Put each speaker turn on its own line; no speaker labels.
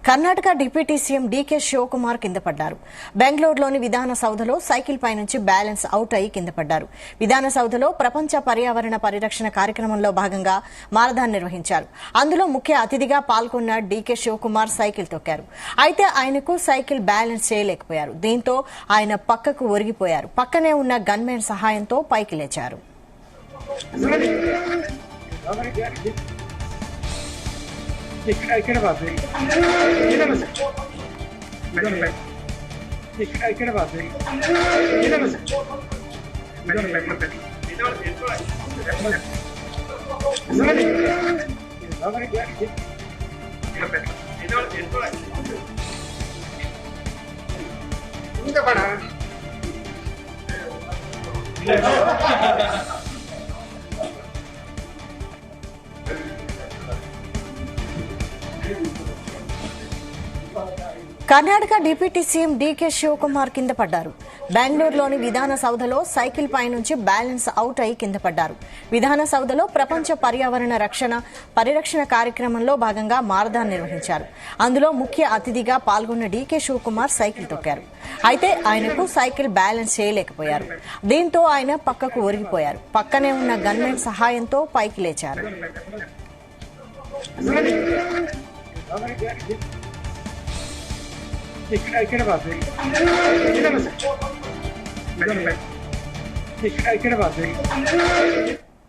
Karnataka deputy CM DK Shivakumar కింద పడ్డారు. బెంగళూరులోని విధాన సౌధలో సైకిల్ పై నుంచి బ్యాలెన్స్ అవుట్ అయి కింద పడ్డారు. విధాన సౌధలో ప్రపంచ పర్యావరణ పరిరక్షణ కార్యక్రమంలో భాగంగా మారథాన్ నిర్వహించారు. అందులో ముఖ్య అతిథిగా పాల్గొన్న డీకే శివకుమార్ సైకిల్ తొక్కారు. అయితే ఆయనకు సైకిల్ బ్యాలెన్స్ చేయలేకపోయారు. దీంతో ఆయన పక్కకు ఒరిగిపోయారు. పక్కనే ఉన్న గన్మెన్ సహాయంతో పైకి లేచారు.
ఇక్కడ బాబు ఇక్కడ బాబు ఇంకా పడా
Karnataka deputy CM DK Shivakumar కింద పడ్డారు. బెంగళూరులోని విధాన సౌధలో సైకిల్ పై నుంచి బ్యాలెన్స్ అవుట్ అయి కింద పడ్డారు. విధాన సౌధలో ప్రపంచ పర్యావరణ పరిరక్షణ కార్యక్రమంలో భాగంగా మారథాన్ నిర్వహించారు. అందులో ముఖ్య అతిథిగా పాల్గొన్న డీకే శివకుమార్ సైకిల్ తొక్కారు. అయితే ఆయనకు సైకిల్ బ్యాలెన్స్ చేయలేకపోయారు. దీంతో ఆయన పక్కకు ఒరిగిపోయారు. పక్కనే ఉన్న గన్మెన్ సహాయంతో పైకి లేచారు.
ఇక్కడ బాబు ఇక్కడ బాబు